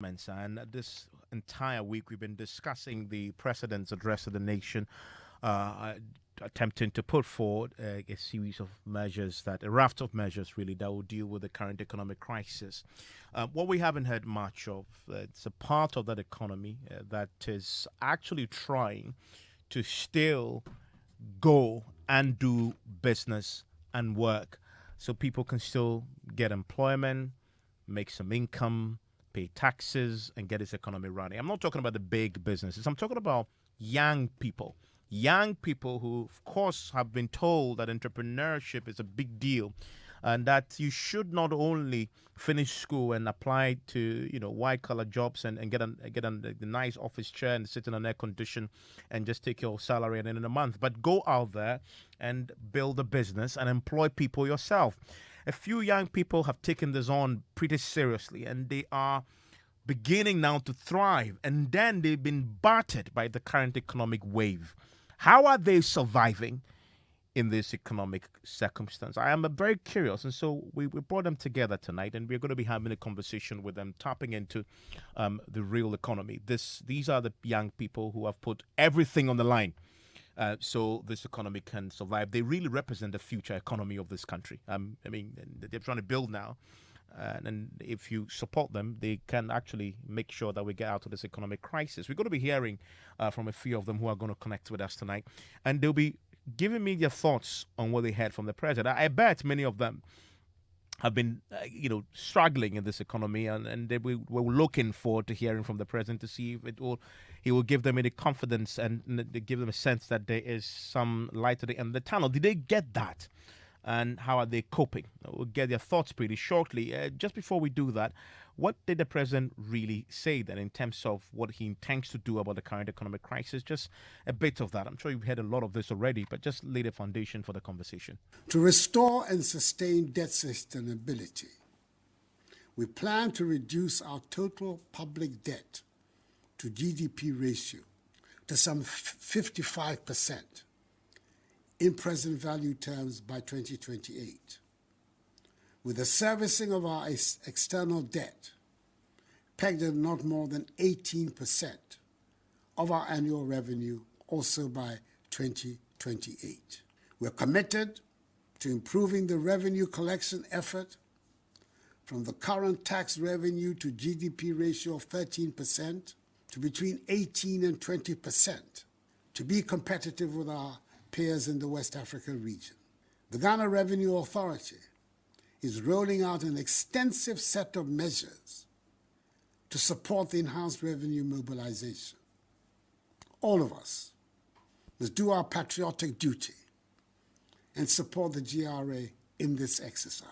Mensah, and this entire week we've been discussing the president's address to the nation, uh, attempting to put forward a series of measures a raft of measures really, that will deal with the current economic crisis. What we haven't heard much of, it's a part of that economy that is actually trying to still go and do business and work so people can still get employment, make some income, pay taxes, and get this economy running. I'm not talking about the big businesses. I'm talking about young people. Young people who, of course, have been told that entrepreneurship is a big deal and that you should not only finish school and apply to white collar jobs and get a nice office chair and sit in an air condition and just take your salary at the end of the month, but go out there and build a business and employ people yourself. A few young people have taken this on pretty seriously, and they are beginning now to thrive, and then they've been battered by the current economic wave. How are they surviving in this economic circumstance? I am very curious, and so we brought them together tonight, and we're going to be having a conversation with them, tapping into the real economy. These are the young people who have put everything on the line so this economy can survive. They really represent the future economy of this country. I mean, they're trying to build now. And if you support them, they can actually make sure that we get out of this economic crisis. We're going to be hearing from a few of them who are going to connect with us tonight. And they'll be giving me their thoughts on what they heard from the president. I bet many of them have been, struggling in this economy, and they were looking forward to hearing from the president to see if he will give them any confidence and give them a sense that there is some light at the end of the tunnel. Did they get that? And how are they coping? We'll get their thoughts pretty shortly. Just before we do that, what did the president really say then in terms of what he intends to do about the current economic crisis? Just a bit of that. I'm sure you've heard a lot of this already, but just lay the foundation for the conversation. To restore and sustain debt sustainability, we plan to reduce our total public debt to GDP ratio to some 55% in present value terms by 2028, with the servicing of our external debt pegged at not more than 18% of our annual revenue also by 2028. We're committed to improving the revenue collection effort from the current tax revenue to GDP ratio of 13% to between 18 and 20% to be competitive with our peers in the West Africa region. The Ghana Revenue Authority is rolling out an extensive set of measures to support the enhanced revenue mobilization. All of us must do our patriotic duty and support the GRA in this exercise.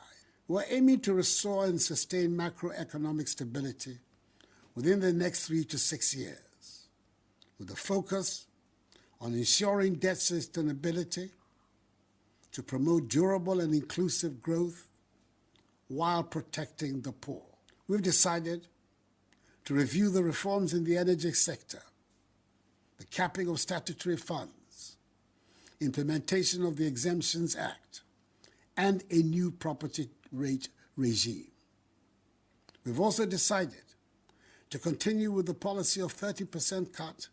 We're aiming to restore and sustain macroeconomic stability within the next 3 to 6 years, with a focus on ensuring debt sustainability to promote durable and inclusive growth while protecting the poor. We've decided to review the reforms in the energy sector, the capping of statutory funds, implementation of the Exemptions Act, and a new property rate regime. We've also decided to continue with the policy of 30% cut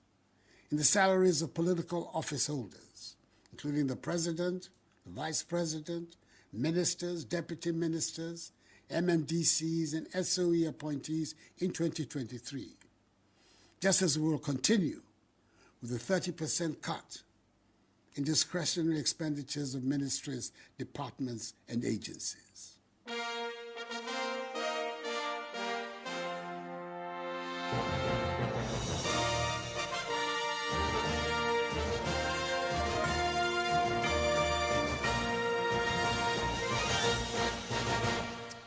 in the salaries of political office holders, including the president, the vice president, ministers, deputy ministers, MMDCs, and SOE appointees in 2023, just as we will continue with the 30% cut in discretionary expenditures of ministries, departments, and agencies.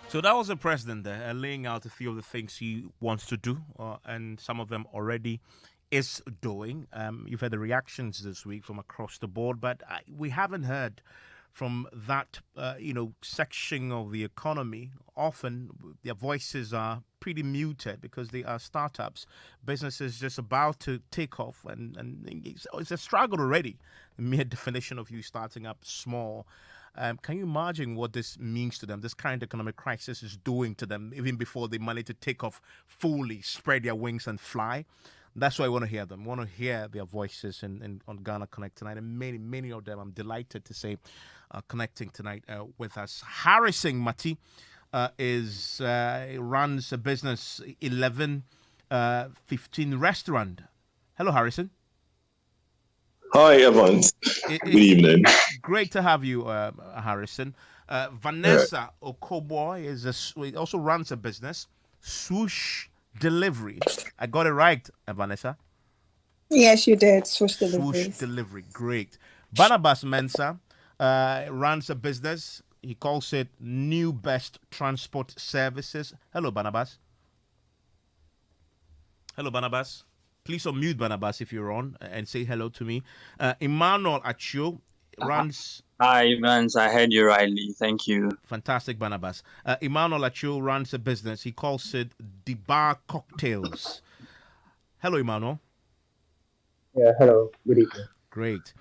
So that was the president there, laying out a few of the things he wants to do, and some of them already is doing. You've had the reactions this week from across the board, but we haven't heard from that, section of the economy. Often their voices are pretty muted because they are startups, businesses just about to take off, and it's a struggle already. The mere definition of you starting up small Can you imagine what this means to them? This current economic crisis is doing to them, even before they manage to take off fully, spread their wings, and fly. That's why I want to hear them. I want to hear their voices on Ghana Connect tonight. And many of them, I'm delighted to say, connecting tonight with us. Harrison Mati runs a business 1115 restaurant. Hello, Harrison. Hi, Evans. Good evening. Great to have you, Harrison. Vanessa Okoboy also runs a business, Swoosh Delivery. I got it right, Vanessa. Yes, you did. Swoosh Delivery. Great. Barnabas Mensah runs a business. He calls it New Best Transport Services. Hello, Barnabas. Hello, Barnabas. Please unmute Barnabas if you're on and say hello to me. Emmanuel Achio runs. Hi, Evans. I heard you rightly. Thank you. Fantastic, Barnabas. Emmanuel Achio runs a business. He calls it The Bar Cocktails. Hello, Emmanuel. Yeah, hello. Good evening. Great.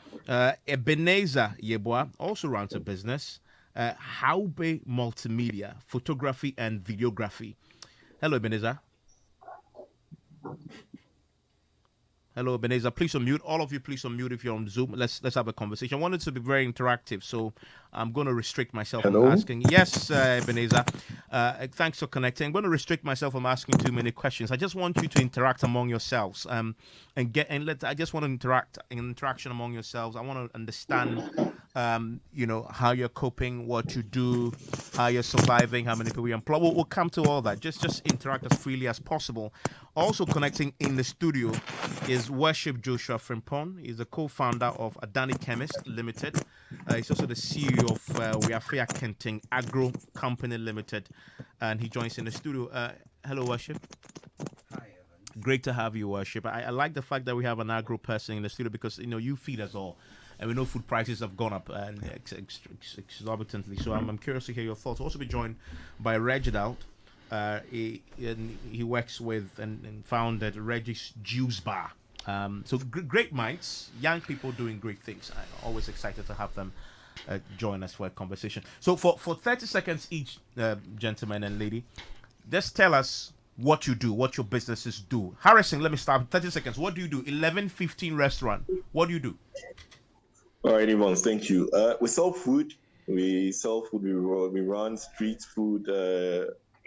Ebenezer Yeboah also runs a business. Haube Multimedia, Photography and Videography. Hello, Ebenezer. Hello, Ebenezer. Please unmute. All of you, please unmute if you're on Zoom. Let's have a conversation. I want it to be very interactive, so I'm going to restrict myself from asking. Yes, Ebenezer. Thanks for connecting. I'm going to restrict myself from asking too many questions. I just want you to interact among yourselves. I just want interaction among yourselves. I want to understand, how you're coping, what you do, how you're surviving, how many people you employ. We'll come to all that. Just interact as freely as possible. Also connecting in the studio is Worship Joshua Frimpong. He's the co-founder of Adani Chemist Limited. He's also the CEO of Weafea Kenting Agro Company Limited, and he joins in the studio. Hello, Worship. Hi, Evan. Great to have you, Worship. I like the fact that we have an agro person in the studio because you feed us all, and we know food prices have gone up and exorbitantly. So I'm curious to hear your thoughts. Also be joined by Reginald. He works with and founded Reggie's Juice Bar. So great minds, young people doing great things. I'm always excited to have them join us for a conversation. So for 30 seconds each, gentleman and lady, just tell us what you do, what your businesses do. Harrison, let me start. 30 seconds. What do you do? 1115 restaurant. What do you do? All right, Evans, thank you. We sell food. We run street food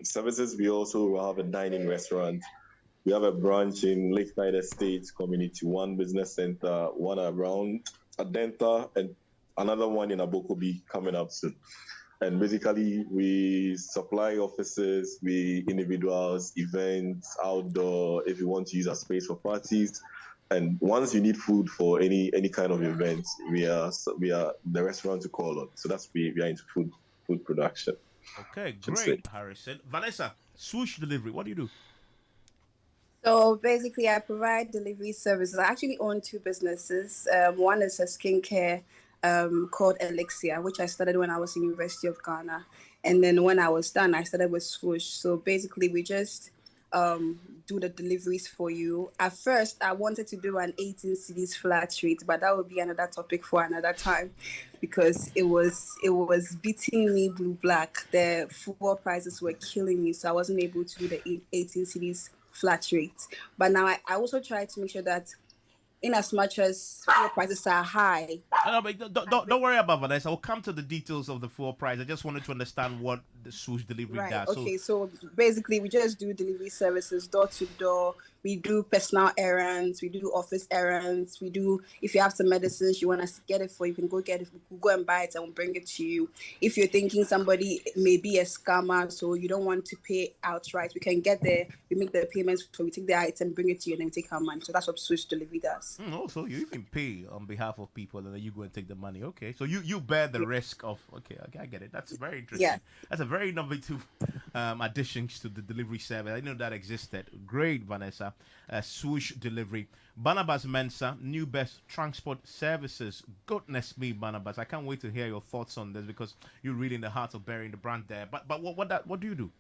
services. We also have a dining restaurant. We have a branch in Lakeside Estates Community, one business center, one around Adenta, and another one in Abokobi coming up soon. And basically, we supply offices, individuals, events, outdoor, if you want to use our space for parties. And once you need food for any kind of event, we are the restaurant to call on. So we are into food production. Okay, great, Harrison. Vanessa, Swoosh Delivery, what do you do? So basically, I provide delivery services. I actually own two businesses. One is a skincare called Elixir, which I started when I was in University of Ghana. And then when I was done, I started with Swoosh. So basically, we just do the deliveries for you. At first, I wanted to do an 18 cedis flat rate, but that would be another topic for another time because it was beating me blue black. The fuel prices were killing me, so I wasn't able to do the 18 cedis flat rate. But now I also try to make sure that in as much as fuel prices are high. No, but don't worry about Vanessa. We'll come to the details of the fuel price. I just wanted to understand what the Swoosh Delivery does. Okay, so basically we just do delivery services door to door. We do personal errands. We do office errands. We do, if you have some medicines you want us to get it for, you can go get it. We'll go and buy it and we'll bring it to you. If you're thinking somebody may be a scammer, so you don't want to pay outright, we can get there. We make the payments, so we take the item, bring it to you, and then we take our money. So that's what Swoosh Delivery does. So you even pay on behalf of people and then you go and take the money. Okay, so you bear the risk of. Okay, I get it. That's very interesting. Yeah. That's a very innovative additions to the delivery service. I didn't know that existed. Great, Vanessa. Swoosh Delivery. Barnabas Mensah, New Best Transport Services. Goodness me, Barnabas. I can't wait to hear your thoughts on this because you're really in the heart of bearing the brand there. But what do you do?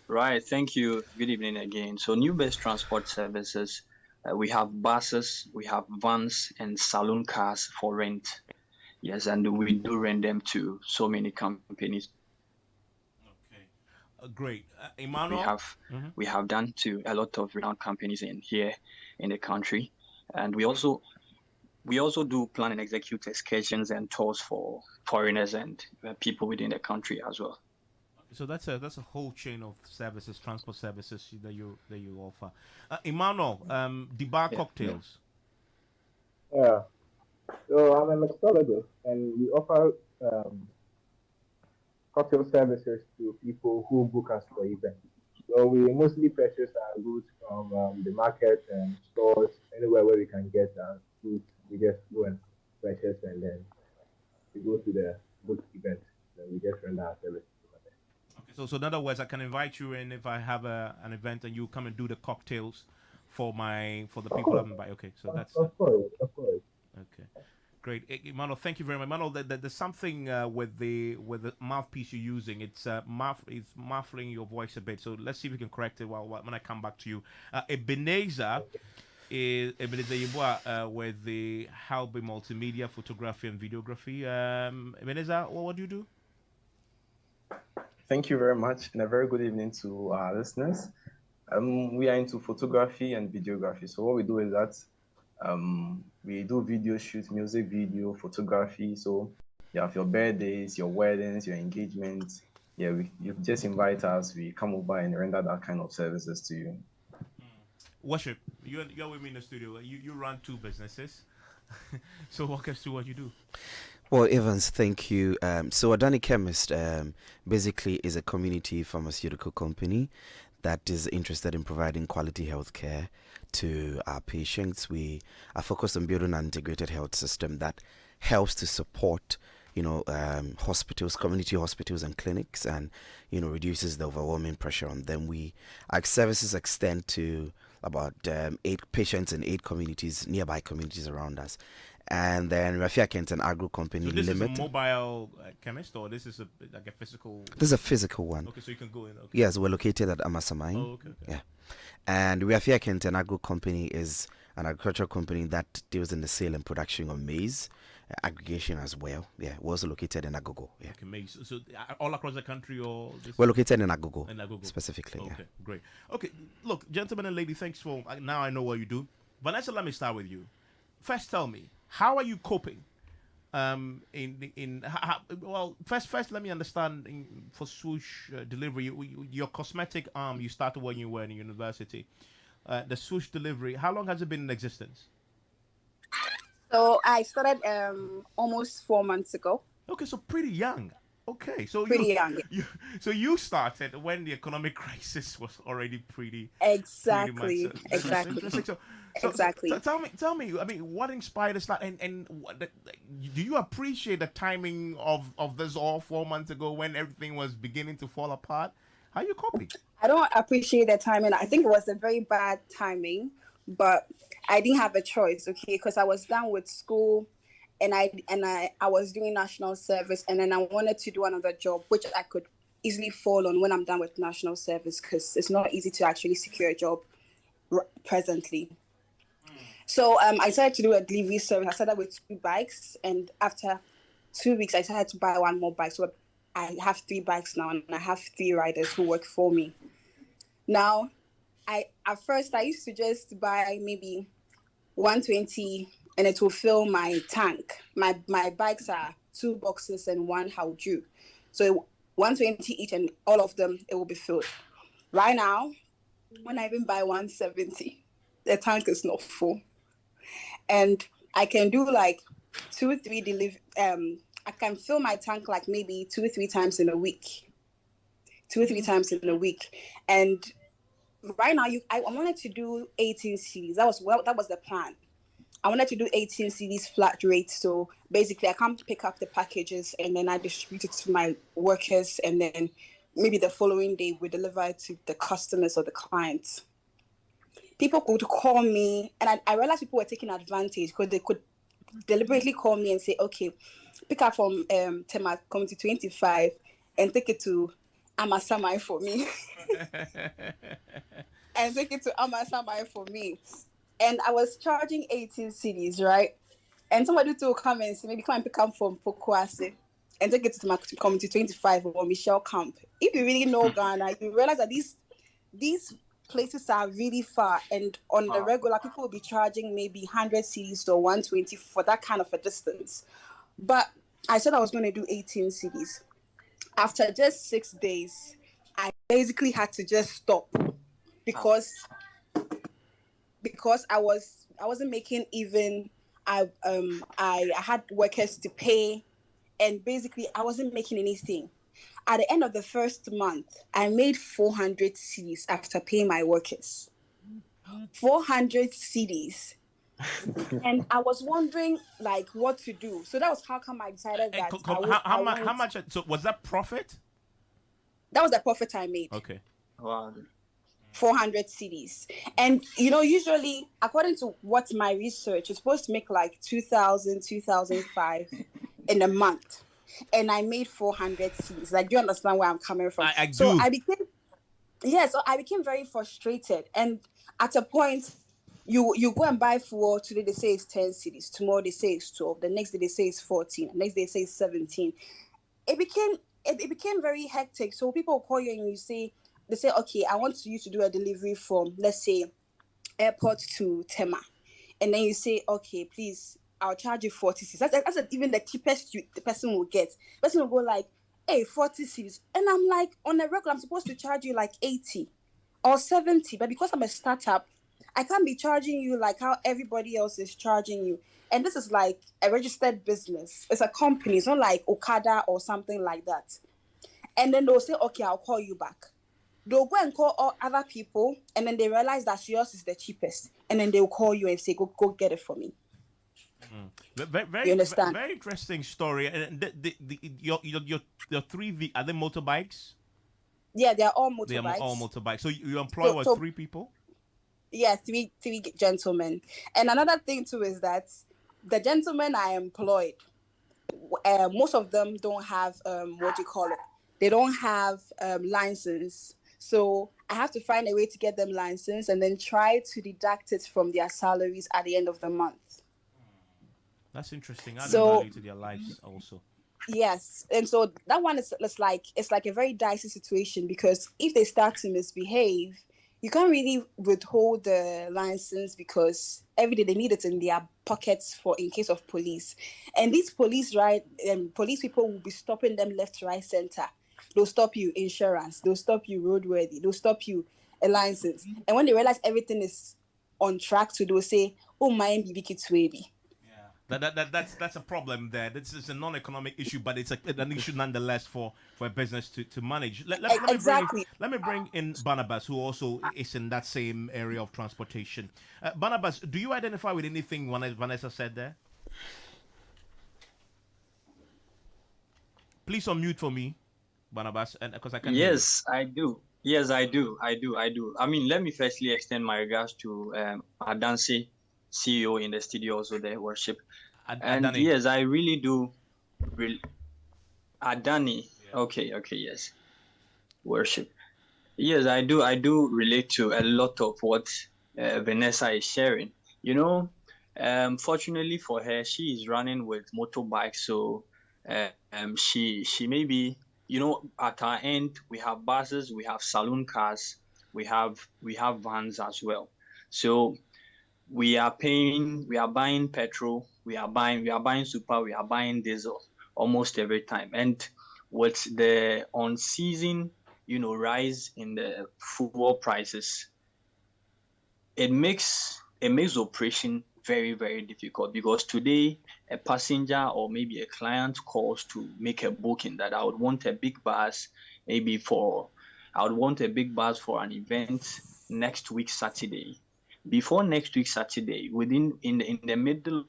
Right. Thank you. Good evening again. So New Best Transport Services, we have buses, we have vans, and saloon cars for rent. Yes, and we do rent them to so many companies. Okay, great. We Emmanuel? have we have done to a lot of renowned companies in here in the country, and we also do plan and execute excursions and tours for foreigners and people within the country as well. So that's a whole chain of services, transport services that you offer. Emmanuel, the bar Yeah. cocktails. Yeah. So I'm a mixologist, and we offer um, cocktail services to people who book us for events. So we mostly purchase our goods from the market and stores, anywhere where we can get our goods. We just go and purchase, and then we go to the booked event. Then we just render our services over there. Okay, so in other words, I can invite you in if I have an event and you come and do the cocktails for the Of people course, I'm inviting. Okay, so that's of course, of course. okay. Great, Emmanuel. Thank you very much, Emmanuel. There's something with the mouthpiece you're using. It's muffling your voice a bit. So let's see if we can correct it when I come back to you. Ebenezer is Ebenezer Yeboah with the Halby Multimedia Photography and Videography. Ebenezer, what do you do? Thank you very much, and a very good evening to our listeners. We are into photography and videography. So what we do is that we do video shoots, music video, photography. So you have your birthdays, your weddings, your engagements. Yeah, you just invite us. We come over and render that kind of services to you. Worship, you're with me in the studio. You run two businesses. So walk us through what you do. Well, Evans, thank you. So Adani Chemist basically is a community pharmaceutical company that is interested in providing quality health care to our patients. We are focused on building an integrated health system that helps to support hospitals, community hospitals and clinics, and reduces the overwhelming pressure on them. Our services extend to about 8 patients in 8 communities, nearby communities around us. And then Rafia Kent, an agro company So this limited. is a mobile chemist, or this is like a physical? This is a physical one. Okay, so you can go in. Okay. Yes, we're located at Amasamai. Oh, okay. Yeah. And Rafia Kent, an agro company, is an agricultural company that deals in the sale and production of maize, aggregation as well. Yeah, we're also located in Agogo. Yeah. Okay, maize. So all across the country, or we're located in Agogo. In Agogo specifically. Okay, yeah. Great. Okay, look, gentlemen and lady, thanks for. Now I know what you do. Vanessa, let me start with you. First, tell me, how are you coping? First, let me understand. For swoosh delivery, your cosmetic arm you started when you were in university. The swoosh delivery, how long has it been in existence? So I started almost 4 months ago. Okay, so pretty young. Okay, so Pretty young. You started when the economic crisis was already pretty Exactly. much, Exactly. interesting. Exactly. So tell me. I mean, what inspired us? And do you appreciate the timing of this all 4 months ago when everything was beginning to fall apart? How you coping? I don't appreciate the timing. I think it was a very bad timing, but I didn't have a choice, okay? Because I was done with school, and I was doing national service, and then I wanted to do another job, which I could easily fall on when I'm done with national service, because it's not easy to actually secure a job presently. So I started to do a delivery service. I started with 2 bikes, and after 2 weeks, I started to buy one more bike. So I have 3 bikes now, and I have 3 riders who work for me. Now, at first I used to just buy maybe 120, and it will fill my tank. My bikes are 2 boxes and 1 hauju. So 120 each, and all of them, it will be filled. Right now, when I even buy 170, the tank is not full. And I can do like 2-3 delivery. I can fill my tank like maybe 2-3 times in a week. 2-3 times in a week. And right now, I wanted to do 18 CDs. That was the plan. I wanted to do 18 CDs flat rate. So basically, I can pick up the packages and then I distribute it to my workers, and then maybe the following day we deliver it to the customers or the clients. People could call me, and I realized people were taking advantage because they could deliberately call me and say, okay, pick up from Tema Community 25 and take it to Amasamai for me. And I was charging 18 CDs, right? And somebody to come and say, maybe come and pick up from Pokwase and take it to my community 25 or Michelle Camp. If you really know Ghana, you realize that these places are really far, and on the regular, people will be charging maybe 100 cedis or 120 for that kind of a distance. But I said I was going to do 18 cedis. After just 6 days, I basically had to just stop because I wasn't making even. I had workers to pay, and basically I wasn't making anything. At the end of the first month, I made 400 cedis after paying my workers. 400 cedis. And I was wondering like what to do. So that was how come I decided that how much? So was that profit? That was the profit I made. Okay. Wow. 400 cedis. And you know, usually according to what my research, you're supposed to make like 2,000, 2,005 in a month. And I made 400 cedis. Like, do you understand where I'm coming from? I do. So I became very frustrated. And at a point, you go and buy fuel. Today they say it's 10 cedis. Tomorrow they say it's 12. The next day they say it's 14. The next day they say it's 17. It became very hectic. So people call you and they say, okay, I want you to do a delivery from, let's say, airport to Tema. And then you say, okay, please, I'll charge you 40 cedis. That's even the cheapest the person will get. The person will go like, hey, 40 cedis. And I'm like, on a regular, I'm supposed to charge you like 80 or 70. But because I'm a startup, I can't be charging you like how everybody else is charging you. And this is like a registered business. It's a company. It's not like Okada or something like that. And then they'll say, okay, I'll call you back. They'll go and call all other people, and then they realize that yours is the cheapest. And then they'll call you and say, go get it for me. Very, you understand? Very interesting story. And your three are they motorbikes? Yeah, they're all motorbikes. They are all motorbikes. So you employ so 3 people? Yeah, three gentlemen. And another thing too is that the gentlemen I employed, most of them don't have they don't have license. So I have to find a way to get them licensed and then try to deduct it from their salaries at the end of the month. That's interesting. Adding value to their lives also. Yes, and so that one is like a very dicey situation, because if they start to misbehave, you can't really withhold the license because every day they need it in their pockets for in case of police. And these police people will be stopping them left, right, center. They'll stop you insurance. They'll stop you roadworthy. They'll stop you a license. And when they realize everything is on track, they'll say, "Oh, my baby." That's a problem there. This is a non-economic issue, but it's an issue nonetheless for a business to manage. Exactly. Let me bring in Barnabas, who also is in that same area of transportation. Barnabas, do you identify with anything Vanessa said there? Please unmute for me, Barnabas, and because I can. Yes, I do. Yes, I do. I mean, let me firstly extend my regards to Adansi, CEO in the studio, also there, worship. And Adani. Yes, I really do. Adani. Yeah. Okay, yes. Worship. Yes, I do relate to a lot of what Vanessa is sharing. You know, fortunately for her, she is running with motorbikes, so she may be, you know, at our end we have buses, we have saloon cars, we have vans as well. So we are buying petrol, we are buying super, we are buying diesel almost every time. And with the on-season, you know, rise in the fuel prices, it makes operation very, very difficult, because today a passenger or maybe a client calls to make a booking that I would want a big bus for an event next week Saturday. Before next week Saturday, in the middle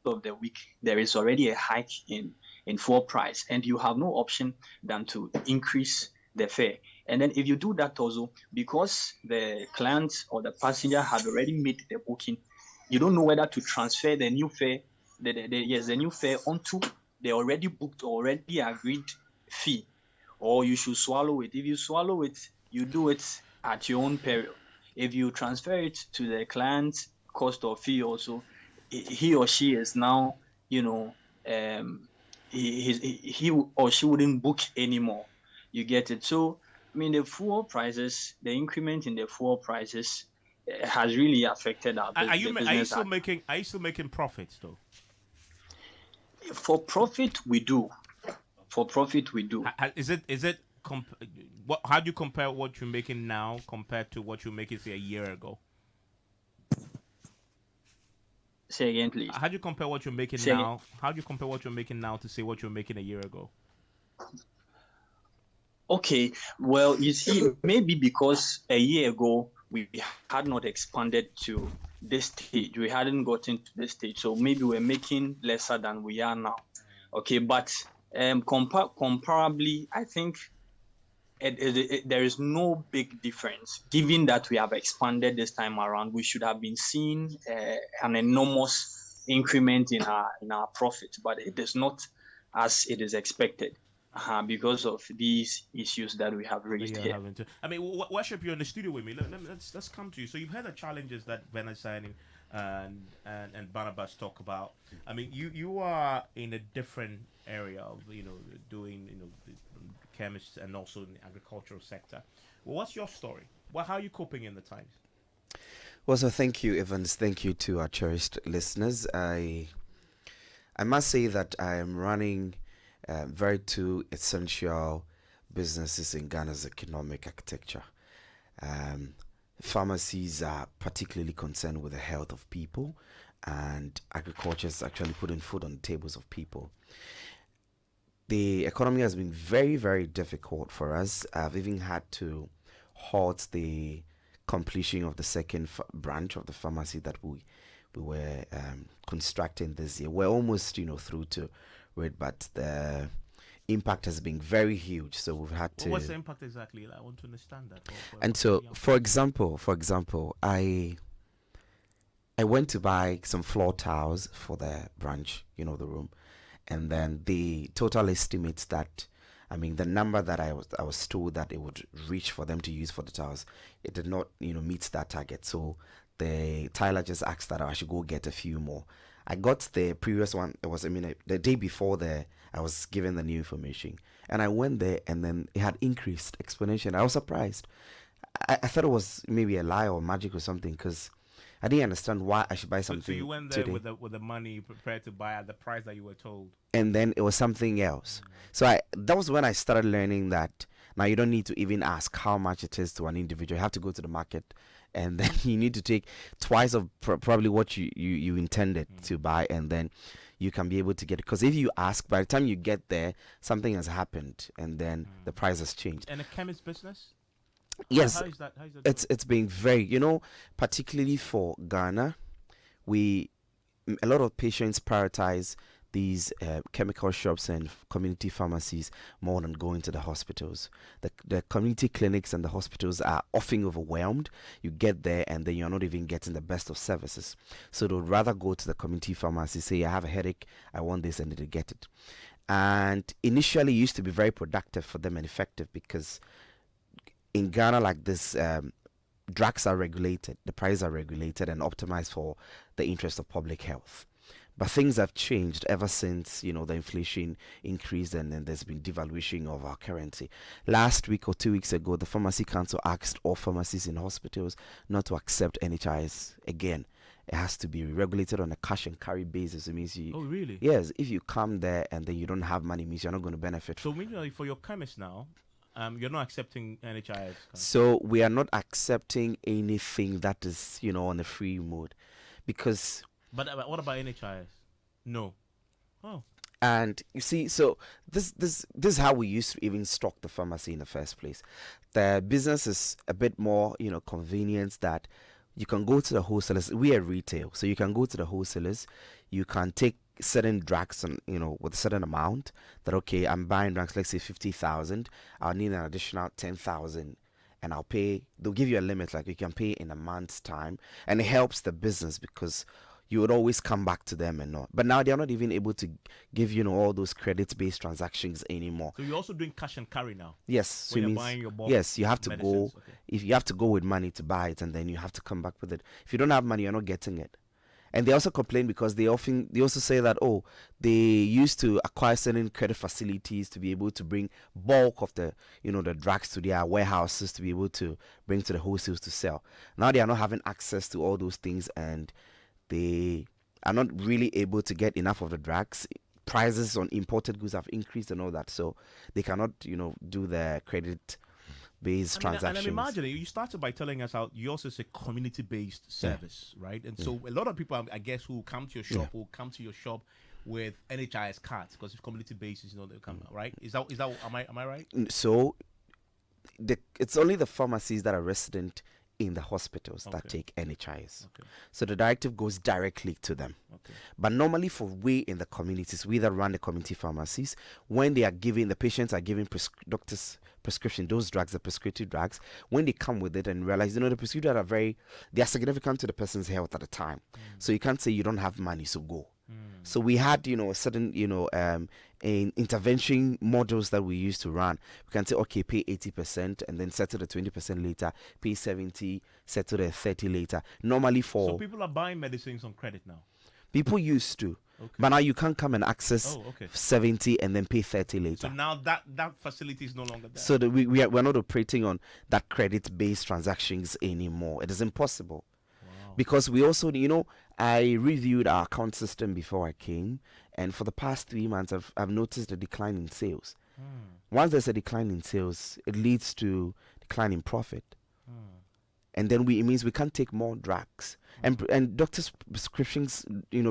of the week, there is already a hike in fuel price, and you have no option than to increase the fare. And then if you do that also, because the client or the passenger had already made the booking, you don't know whether to transfer the new fare, the new fare onto the already booked or already agreed fee, or you should swallow it. If you swallow it, you do it at your own peril. If you transfer it to the client cost of fee also, he or she is now, he or she wouldn't book anymore. You get it? So, I mean, the fuel prices, the increment in the fuel prices has really affected our Are you business. Are you still making profits though? For profit, we do. For profit, we do. Is it what? How do you compare what you're making now compared to what you're making say a year ago? Say again, please. How do you compare what you're making now? How do you compare what you're making now to say what you're making a year ago? Okay, well, you see, maybe because a year ago we had not expanded to this stage, we hadn't gotten to this stage, so maybe we're making lesser than we are now. Okay, but comparably, I think there is no big difference. Given that we have expanded this time around, we should have been seeing an enormous increment in our profit, but it is not as it is expected. Because of these issues that we have raised here. I mean, Worship, you're in the studio with me. Let's come to you. So you've heard the challenges that Mensah and Barnabas talk about. I mean, you are in a different area of doing the chemists and also in the agricultural sector. Well, what's your story? How are you coping in the times? Well, so thank you, Evans. Thank you to our cherished listeners. I must say that I am running very two essential businesses in Ghana's economic architecture. Pharmacies are particularly concerned with the health of people, and agriculture is actually putting food on the tables of people. The economy has been very, very difficult for us. I've even had to halt the completion of the second branch of the pharmacy that we were constructing this year. We're almost through to it, but the impact has been very huge. So we've had to. What's the impact exactly? I want to understand that. And so, for example, I went to buy some floor tiles for the branch, the room, and then the total estimates that, I mean, the number that I was told that it would reach for them to use for the tiles, it did not, meet that target. So the tiler just asked that I should go get a few more. I got the previous one. It was, the day before I was given the new information, and I went there, and then it had increased exponentially. I was surprised. I thought it was maybe a lie or magic or something, because I didn't understand why I should buy something. So you went there today with the money prepared to buy at the price that you were told, and then it was something else. So that was when I started learning that now you don't need to even ask how much it is to an individual. You have to go to the market, and then you need to take twice of probably what you intended to buy, and then you can be able to get it. Because if you ask, by the time you get there, something has happened, and then the price has changed. And a chemist business? Yes, how is that it's been very, particularly for Ghana, a lot of patients prioritize these chemical shops and community pharmacies more than going to the hospitals. The community clinics and the hospitals are often overwhelmed. You get there and then you're not even getting the best of services. So they would rather go to the community pharmacy, say, I have a headache, I want this, and they get it. And initially it used to be very productive for them and effective, because in Ghana like this, drugs are regulated, the prices are regulated and optimized for the interest of public health. But things have changed ever since, the inflation increased, and then there's been devaluation of our currency. Last week or 2 weeks ago, the Pharmacy Council asked all pharmacies in hospitals not to accept NHIs again. It has to be regulated on a cash and carry basis. It means you. Oh, really? Yes. If you come there and then you don't have money, it means you're not going to benefit. So, meanwhile, for your chemist now, you're not accepting NHIs. So we are not accepting anything that is, on a free mode, because. But what about NHIS? No. Oh. And you see, so this is how we used to even stock the pharmacy in the first place. The business is a bit more, convenience, that you can go to the wholesalers. We are retail, so you can go to the wholesalers. You can take certain drugs and with a certain amount. That okay, I'm buying drugs, let's say 50,000. I'll need an additional 10,000. And I'll pay. They'll give you a limit, like you can pay in a month's time, and it helps the business because you would always come back to them and not. But now they're not even able to give all those credit-based transactions anymore. So you're also doing cash and carry now. Yes. When you're buying your bulk yes, you have to medicines. go. Okay. if you have to go with money to buy it, and then you have to come back with it. If you don't have money, you're not getting it. And they also complain because they also say that, oh, they used to acquire certain credit facilities to be able to bring bulk of the the drugs to their warehouses to be able to bring to the wholesales to sell. Now they are not having access to all those things, and they are not really able to get enough of the drugs. Prices on imported goods have increased and all that, so they cannot do the credit based transactions. And I'm imagining you started by telling us how yours is a community-based service, right? And so a lot of people, I guess, who come to your shop will come to your shop with NHIS cards because it's community-based, they come, right? Is that am I right? So it's only the pharmacies that are resident in the hospitals that take NHIS. Okay. So the directive goes directly to them. Okay. But normally for we in the communities, we that run the community pharmacies, when they are giving, the patients are giving doctors prescription, those drugs, the prescriptive drugs, when they come with it and realize, the prescriptive drugs they are significant to the person's health at the time. So you can't say you don't have money, so go. So we had, a certain, in intervention models that we used to run. We can say, okay, pay 80% and then settle the 20% later, pay 70, settle the 30 later. Normally So people are buying medicines on credit now? People used to. Okay. But now you can't come and access 70 and then pay 30 later. So now that facility is no longer there. So we're not operating on that credit-based transactions anymore. It is impossible. Because we also, I reviewed our account system before I came, and for the past 3 months, I've noticed a decline in sales. Once there's a decline in sales, it leads to decline in profit. And then it means we can't take more drugs. And doctors' prescriptions,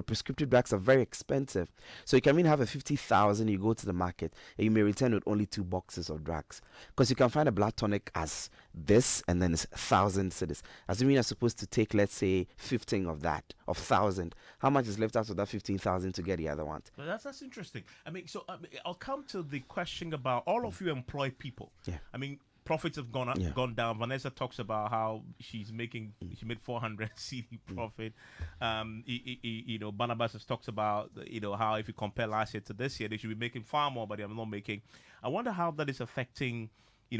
prescriptive drugs are very expensive. So you can even have a 50,000, you go to the market, and you may return with only 2 boxes of drugs. Because you can find a blood tonic as this, and then it's 1,000 cities. Assuming you're supposed to take, let's say, 15 of that, of 1,000. How much is left out of that 15,000 to get the other one? Well, that's interesting. I'll come to the question about all of you employ people. Yeah. Profits have gone up, gone down. Vanessa talks about how she made 400 CD profit. Barnabas has talks about how if you compare last year to this year, they should be making far more, but they're not making. I wonder how that is affecting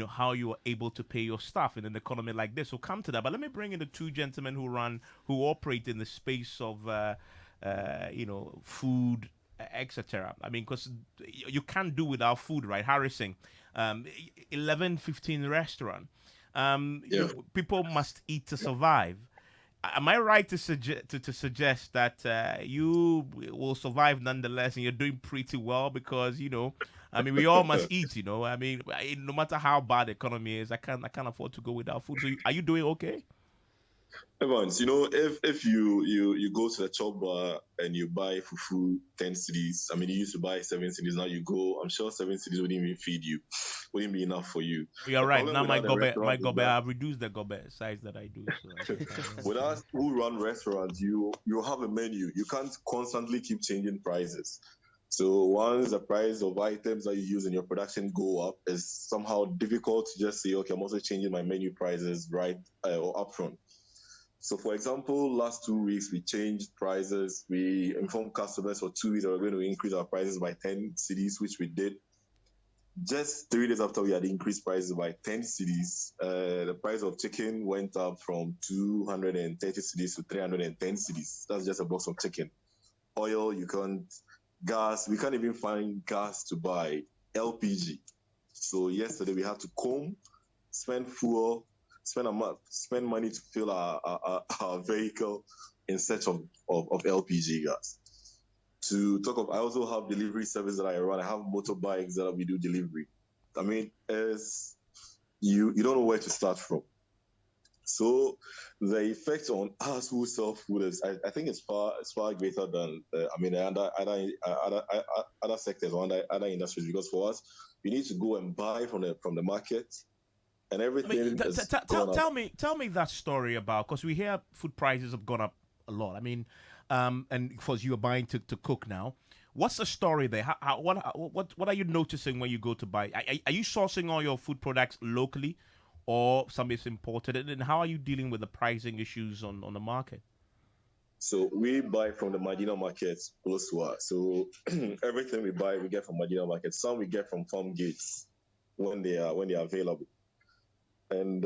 how you are able to pay your staff in an economy like this. So come to that. But let me bring in the two gentlemen who operate in the space of food, etc. Because you can't do without food, right? Harrison, 11-15 restaurant. People must eat to survive. Am I right to suggest that you will survive nonetheless, and you're doing pretty well because we all must eat. No matter how bad the economy is, I can't afford to go without food. So are you doing okay? Evans, if you go to the chop bar and you buy fufu 10 cedis, you used to buy 7 cedis, now you go, I'm sure 7 cedis wouldn't even feed you, wouldn't be enough for you. You're right. Now my gobe, I've reduced the gobe size that I do. So with us who run restaurants, you have a menu. You can't constantly keep changing prices. So once the price of items that you use in your production go up, it's somehow difficult to just say, okay, I'm also changing my menu prices right or upfront. So, for example, last 2 weeks, we changed prices. We informed customers for 2 weeks that we're going to increase our prices by 10 cedis, which we did. Just 3 days after we had increased prices by 10 cedis, the price of chicken went up from 230 cedis to 310 cedis. That's just a box of chicken. Oil, you can't. Gas, we can't even find gas to buy. LPG. So yesterday we had to comb, spend fuel, spend money to fill our vehicle in search of LPG gas. To talk of, I also have delivery service that I run. I have motorbikes that we do delivery. You don't know where to start from. So the effect on us who sell food is, I think it's far greater than other sectors or other industries, because for us, we need to go and buy from the market. And everything. Tell me that story about, because we hear food prices have gone up a lot. And of course you're buying to cook now. What's the story there? What are you noticing when you go to buy? Are you sourcing all your food products locally, or some is imported? And how are you dealing with the pricing issues on the market? So we buy from the marginal markets close to us. So everything we buy, we get from marginal markets. Some we get from farm gates when they are available. And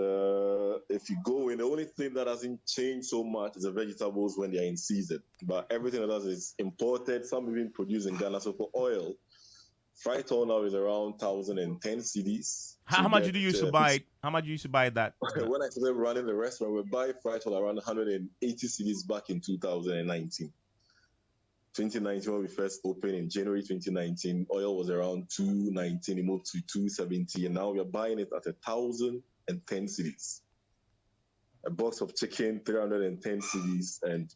if you go in, the only thing that hasn't changed so much is the vegetables when they're in season. But everything else is imported, some even produced in Ghana. So for oil, fried oil now is around 1,010 cedis. How much did you used to buy it? How much you used to buy that? When I started running the restaurant, we buy fried oil around 180 cedis back in 2019. 2019, when we first opened in January 2019, oil was around 219, it moved to 270, and now we are buying it at 1,010 cedis. A box of chicken, 310 cedis, and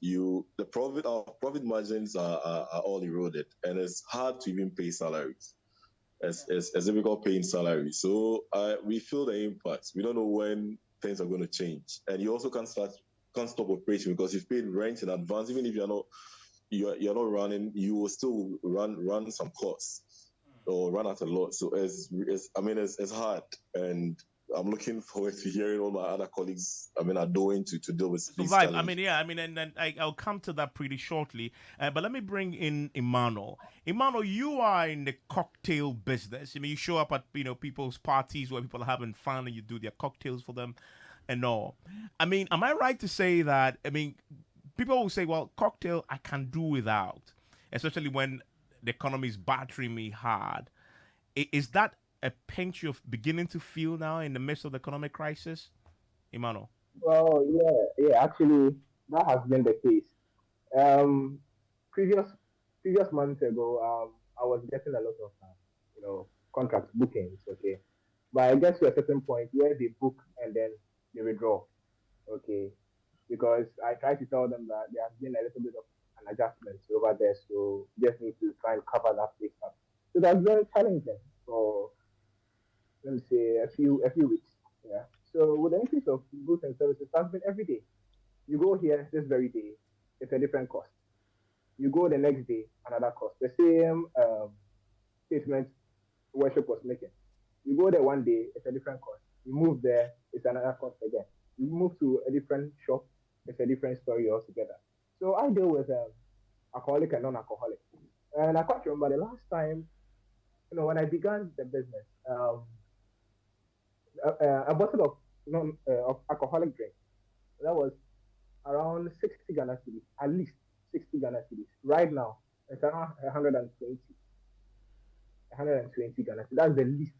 our profit margins are all eroded, and it's hard to even pay salaries. As difficult paying salaries. So we feel the impact. We don't know when things are going to change, and you also can't stop operation because you've paid rent in advance. Even if you're not running, you will still run some costs or run at a loss. So it's hard, and I'm looking forward to hearing all my other colleagues are doing to deal with these Survive. challenges. And I'll come to that pretty shortly. But let me bring in Emmanuel. Emmanuel, you are in the cocktail business. You show up at people's parties where people are having fun, and you do their cocktails for them, and all. Am I right to say that? People will say, "Well, cocktail I can do without," especially when the economy is battering me hard. Is that a pinch you're beginning to feel now in the midst of the economic crisis, Emmanuel? Well, yeah, actually, that has been the case. Um, previous previous months ago, I was getting a lot of contract bookings. Okay, but I get to a certain point where they book and then they withdraw. Okay, because I try to tell them that there has been a little bit of an adjustment over there, so just need to try and cover that place up. So that's very challenging for, let me say, a few weeks. Yeah. So with the increase of goods and services, that's been every day. You go here this very day, it's a different cost. You go the next day, another cost. The same statement worship was making. You go there one day, it's a different cost. You move there, it's another cost again. You move to a different shop, it's a different story altogether. So I deal with alcoholic and non-alcoholic. And I quite remember the last time, when I began the business, a bottle of alcoholic drink, that was around 60 Ghana cedis, at least 60 Ghana cedis. Right now, it's around 120 Ghana cedis. That's the least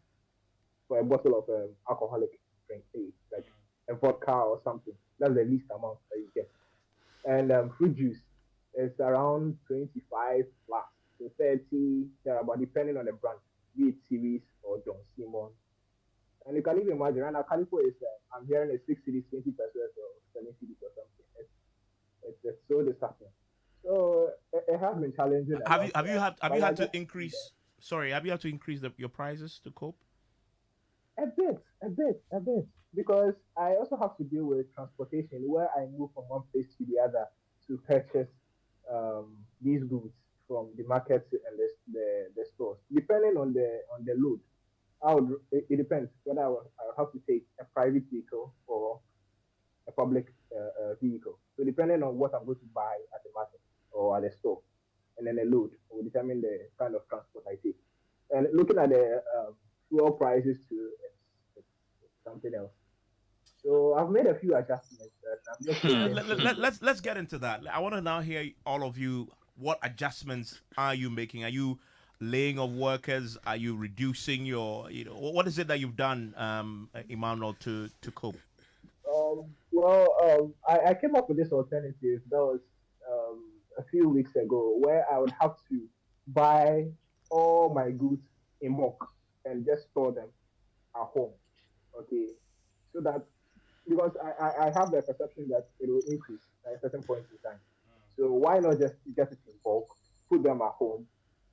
for a bottle of alcoholic drink, like a vodka or something. That's the least amount that you get. And fruit juice is around 25 plus to 30, but depending on the brand, be it series or John Simon. And you can even imagine, right now, Calico is, I'm hearing a 6 cities, 20 pesos or 7 cities or something. It's so disheartening. So it has been challenging. Have you had to increase? Sorry, have you had to increase your prices to cope? A bit, because I also have to deal with transportation where I move from one place to the other to purchase these goods from the markets and the stores, depending on the load. It depends whether I will have to take a private vehicle or a public vehicle. So depending on what I'm going to buy at the market or at the store, and then the load will determine the kind of transport I take. And looking at the fuel prices too, it's something else. So I've made a few adjustments. And I'm just Let's get into that. I want to now hear all of you. What adjustments are you making? Are you laying off workers? Are you reducing your? What is it that you've done, Emmanuel, to cope? I came up with this alternative that was a few weeks ago where I would have to buy all my goods in bulk and just store them at home. Okay, so that because I have the perception that it will increase at a certain point in time. So why not just get it in bulk, put them at home,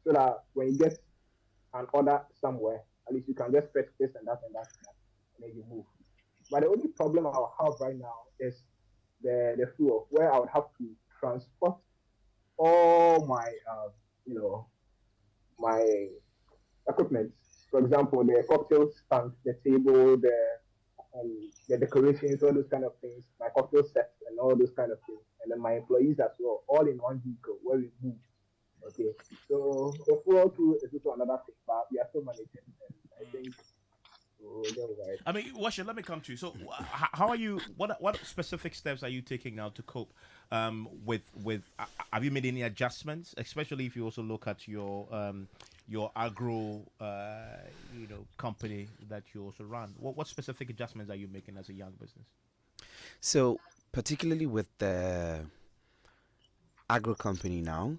so that when you get an order somewhere, at least you can just fetch this and then you move. But the only problem I'll have right now is the fuel, where I would have to transport all my my equipment. For example, the cocktail stand, the table, the decorations, all those kind of things, my cocktail sets and all those kind of things, and then my employees as well, all in one vehicle where we move. Okay, so the fuel too is also another thing, but we are still managing. And I think So again, right. I mean, Washa, let me come to you. So, how are you? What specific steps are you taking now to cope with? Have you made any adjustments, especially if you also look at your agro, company that you also run? What specific adjustments are you making as a young business? So, particularly with the agro company now,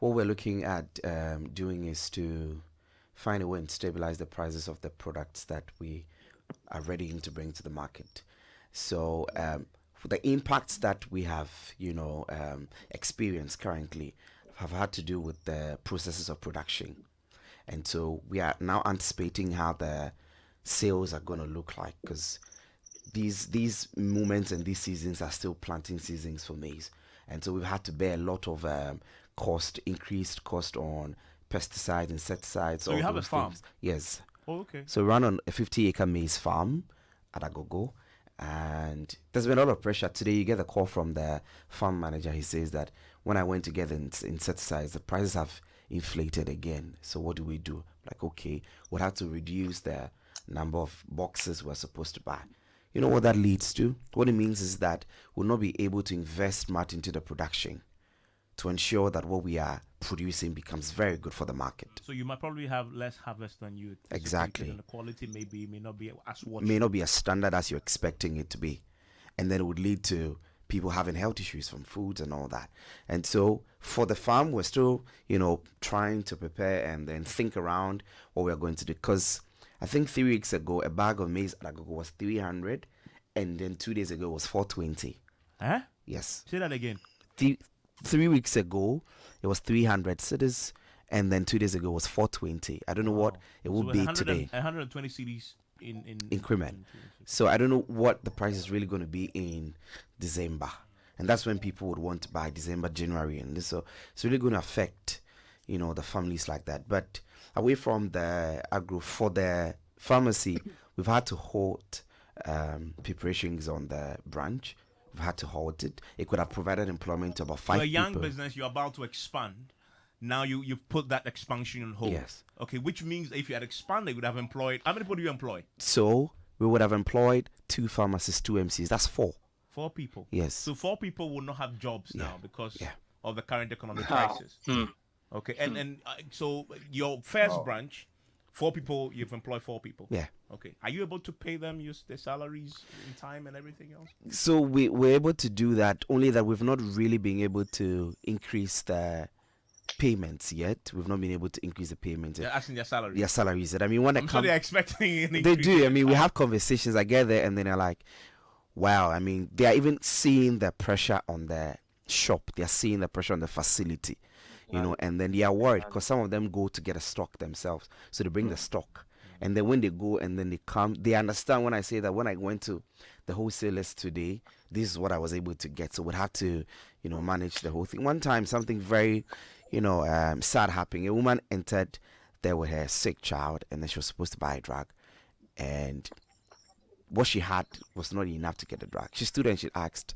what we're looking at doing is to find a way and stabilize the prices of the products that we are ready to bring to the market. So, the impacts that we have, experienced currently have had to do with the processes of production. And so we are now anticipating how the sales are going to look like, because these moments and these seasons are still planting seasons for maize, and so we've had to bear a lot of increased cost on pesticides, insecticides. So all you have a those farm? things. Yes. Oh, okay. So we run on a 50-acre maize farm at Agogo, and there's been a lot of pressure. Today you get a call from the farm manager. He says that when I went to get the insecticides, the prices have inflated again. So what do we do? Like, okay, we'll have to reduce the number of boxes we're supposed to buy. You know what that leads to? What it means is that we'll not be able to invest much into the production to ensure that what we are producing becomes very good for the market. So you might probably have less harvest than you anticipated, Exactly. and the quality may not be as what May not be as standard as you're expecting it to be. And then it would lead to people having health issues from foods and all that. And so for the farm, we're still, trying to prepare and then think around what we're going to do. Because I think 3 weeks ago, a bag of maize at Agogo was 300, and then 2 days ago it was 420. Huh? Yes. Say that again. 3 weeks ago it was 300 cedis, and then 2 days ago it was 420. I don't know what it will be today. 120 CDs in increment. So I don't know what the price is really going to be in December, and that's when people would want to buy December, January, and this. So it's really going to affect, the families like that. But away from the agro, for the pharmacy, we've had to halt preparations on the branch. We've had to halt it. It could have provided employment to about 5 a young people. business, you're about to expand. Now you've put that expansion on hold. Yes. Okay, which means if you had expanded, you would have employed. How many people do you employ? So we would have employed 2 pharmacists, 2 MCs. That's 4. 4 people. Yes. So 4 people will not have jobs now because Yeah. of the current economic crisis. Okay, and so your first branch, 4 people, you've employed 4 people. Yeah. Okay, are you able to pay them their salaries in time and everything else? So we're able to do that, only that we've not really been able to increase the payments yet. We've not been able to increase the payments. They're asking their salaries. Their salaries. I mean, when I'm sure they're expecting an they increase. do. I mean, we have conversations. I get there, and then they're like, "Wow." I mean, they are even seeing the pressure on the shop. They are seeing the pressure on the facility, and then they are worried because some of them go to get a stock themselves, so they bring the stock. And then when they go and then they come, they understand when I say that when I went to the wholesalers today, this is what I was able to get. So we'd have to, manage the whole thing. One time, something very, sad happened. A woman entered there with her sick child, and then she was supposed to buy a drug. And what she had was not enough to get the drug. She stood and she asked,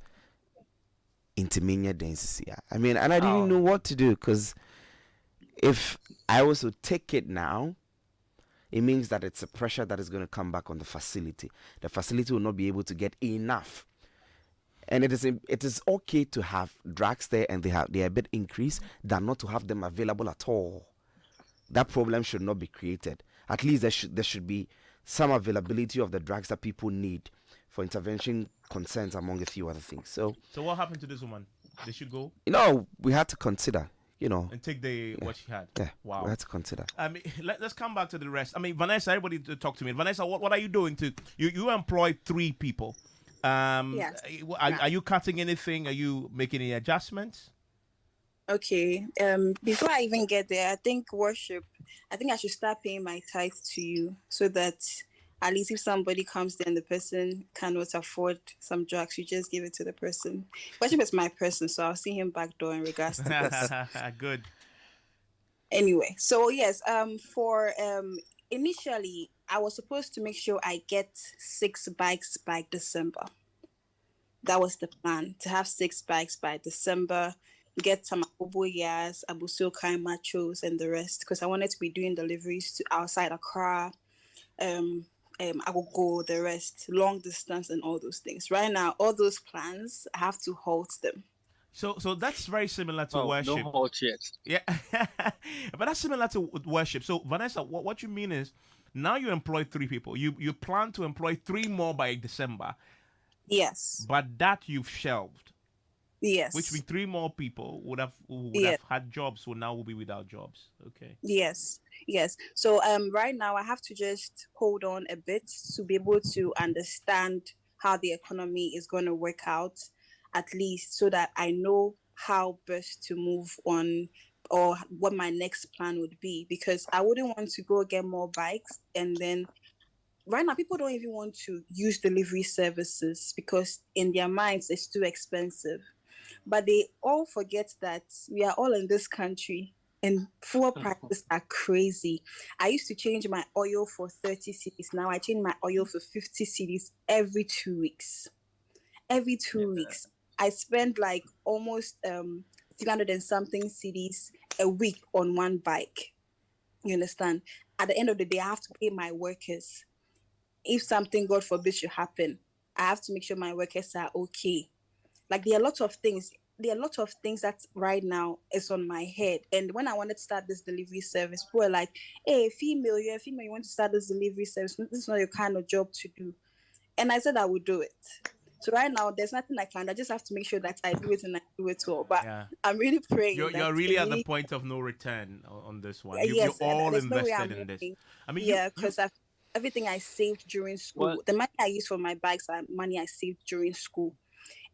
intermediate density. I mean, and I didn't know what to do, because if I was to take it now, it means that it's a pressure that is going to come back on the facility. The facility will not be able to get enough. And it is okay to have drugs there and they are a bit increased than not to have them available at all. That problem should not be created. At least there should be some availability of the drugs that people need for intervention concerns, among a few other things. So what happened to this woman? Did she go? We had to consider. And take what she had. Yeah. Wow. We had to consider. I mean, let's come back to the rest. I mean, Vanessa, everybody to talk to me. Vanessa, what are you doing you employ 3 people? Yes. Are you cutting anything? Are you making any adjustments? Okay. Before I even get there, I think I should start paying my tithe to you, so that at least if somebody comes there and the person cannot afford some drugs, you just give it to the person. Worship is my person, so I'll see him back door in regards to this. Good. Anyway, so yes, for initially I was supposed to make sure I get 6 bikes by December. That was the plan, to have 6 bikes by December, get some aboboyas, abusokai machos and the rest, because I wanted to be doing deliveries to outside Accra, Agogo, the rest, long distance, and all those things. Right now, all those plans, I have to halt them. So that's very similar to Oh, no worship. halt yet. Yeah, but that's similar to worship. So Vanessa, what you mean is now you employ 3 people. You plan to employ 3 more by December, Yes. but that you've shelved, which Yes. means 3 more people would Yeah. have had jobs, so now will be without jobs. Okay. Yes. Yes. So right now I have to just hold on a bit to be able to understand how the economy is going to work out, at least so that I know how best to move on or what my next plan would be, because I wouldn't want to go get more bikes and then right now people don't even want to use delivery services because in their minds it's too expensive, but they all forget that we are all in this country and fuel prices are crazy. I used to change my oil for 30 cedis. Now I change my oil for 50 cedis every 2 weeks. Every two Yeah. weeks. I spend like almost 300 and something cedis a week on one bike. You understand? At the end of the day, I have to pay my workers. If something, God forbid, should happen, I have to make sure my workers are okay. Like there are a lot of things. There are a lot of things that right now is on my head. And when I wanted to start this delivery service, people were like, "Hey, female, you're a female. You want to start this delivery service? This is not your kind of job to do." And I said I would do it. So right now, there's nothing I can. I just have to make sure that I do it and I do it well. But Yeah. I'm really praying You're that really it at the really, point of no return on this one. You're yes, and all there's no way invested I'm in this. moving. I mean, Yeah, you because everything I saved during Well, school, the money I use for my bikes are money I saved during school,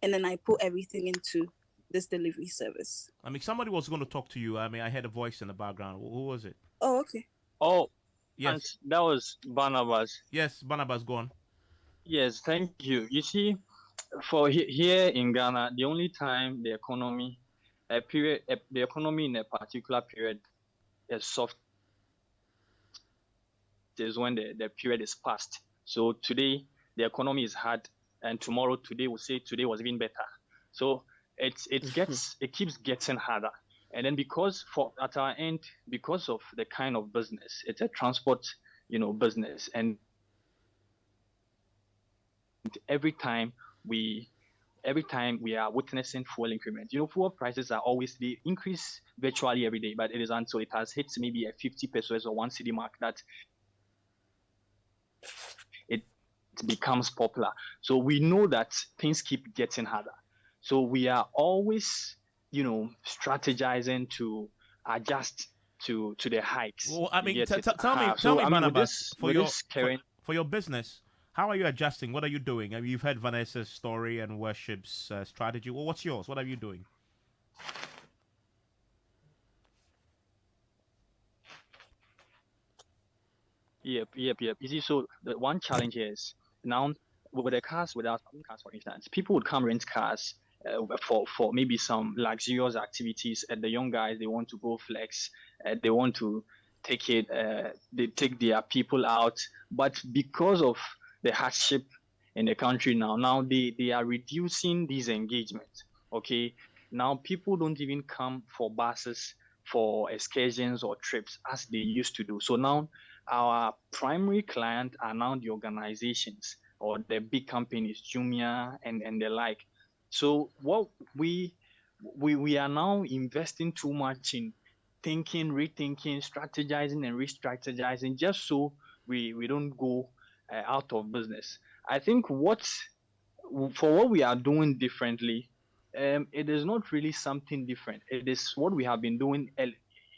and then I put everything into this delivery service. I mean, somebody was going to talk to you. I mean, I heard a voice in the background. Who was it? Oh, okay. oh, and Yes, that was Barnabas. yes, Barnabas, go on. Yes, thank you. You see, for here in Ghana, the only time the economy, the economy in a particular period is soft is when the period is past. So today the economy is hard, and today we'll say today was even better. So it keeps getting harder. And then because at our end, because of the kind of business, it's a transport, business, and every time we are witnessing fuel increment. Fuel prices are always, they increase virtually every day, but it is until it has hit maybe a 50 pesos or 1 cedi mark that it becomes popular. So we know that things keep getting harder. So we are always, strategizing to adjust to the hikes. Well, I You mean, get it? tell me, So I mean, Barnabas, with this current, for your business, how are you adjusting? What are you doing? I mean, you've heard Vanessa's story and worship's strategy. Well, what's yours? What are you doing? Yep. You see, so the one challenge is now with the cars, without cars, for instance, people would come rent cars for maybe some luxurious activities. And the young guys, they want to go flex, they want to take it, they take their people out. But because of the hardship in the country now they are reducing these engagements. Okay, now people don't even come for buses for excursions or trips as they used to do. So now our primary client are now the organizations or the big companies, Jumia and the like. So what we are now investing too much in thinking, rethinking, strategizing, and re-strategizing, just so we don't go out of business. I think for what we are doing differently, it is not really something different. It is what we have been doing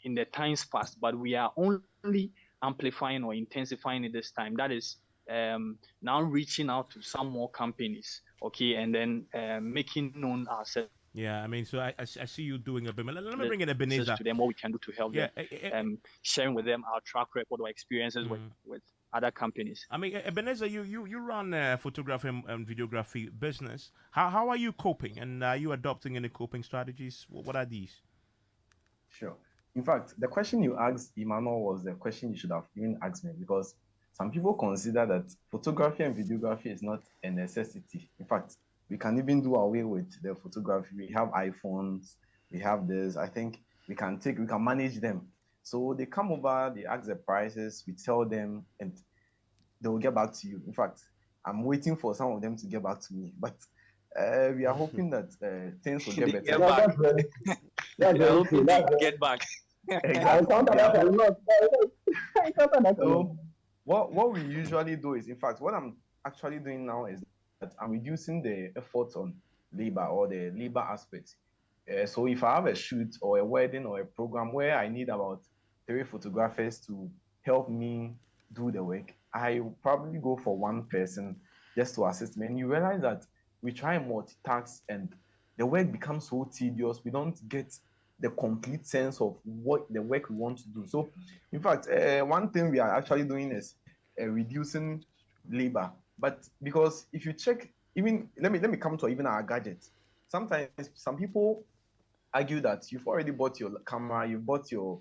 in the times past, but we are only amplifying or intensifying it this time. That is now reaching out to some more companies, okay, and then making known ourselves. Yeah, I mean, so I see you doing a bit. Let me bring in Ebenezer. To them what we can do to help Yeah, them, sharing with them our track record or experiences with other companies. I mean, Ebenezer, you run a photography and videography business. How are you coping, and are you adopting any coping strategies? What are these? Sure. In fact, the question you asked Emmanuel was the question you should have even asked me, because some people consider that photography and videography is not a necessity. In fact, we can even do away with the photography. We have iPhones, we have this. I think we can manage them. So they come over, they ask the prices, we tell them, and they will get back to you. In fact, I'm waiting for some of them to get back to me, but we are hoping that things will get They better. get Yeah, back. that's very, that's I very hope true. they That's very, get back. I Exactly. encounter We are that a lot. I encounter that a lot. So what we usually do is, in fact, what I'm actually doing now is that I'm reducing the effort on labor or the labor aspect. So if I have a shoot or a wedding or a program where I need about 3 photographers to help me do the work, I will probably go for one person just to assist me. And you realize that we try and multitask and the work becomes so tedious. We don't get the complete sense of what the work we want to do. So, in fact, one thing we are actually doing is reducing labor. But because if you check, even let me come to even our gadgets. Sometimes some people argue that you've already bought your camera, you've bought your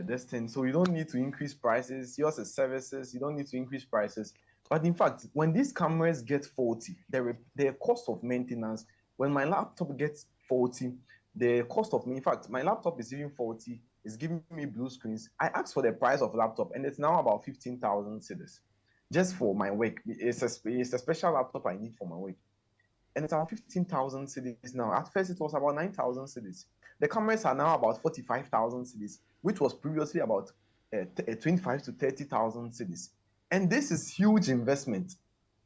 this thing, so you don't need to increase prices. Yours is services, you don't need to increase prices. But in fact, when these cameras get faulty, the cost of maintenance, when my laptop gets faulty, the cost of me, in fact, my laptop is even faulty, is giving me blue screens. I asked for the price of laptop, and it's now about 15,000 cedis just for my work. It's a special laptop I need for my work, and it's about 15,000 cedis now. At first, it was about 9,000 cedis. The cameras are now about 45,000 cedis, which was previously about 25 to 30,000 cedis. And this is huge investment.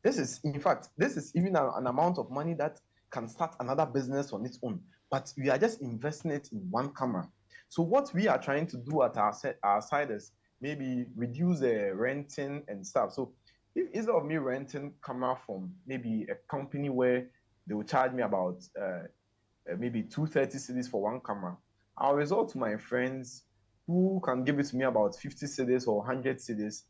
This is, in fact, this is even an amount of money that can start another business on its own. But we are just investing it in one camera. So what we are trying to do at our side is maybe reduce the renting and stuff. So instead of me renting camera from maybe a company where they will charge me about maybe 230 cedis for one camera, I'll resort to my friends who can give it to me about 50 cedis or 100 cedis,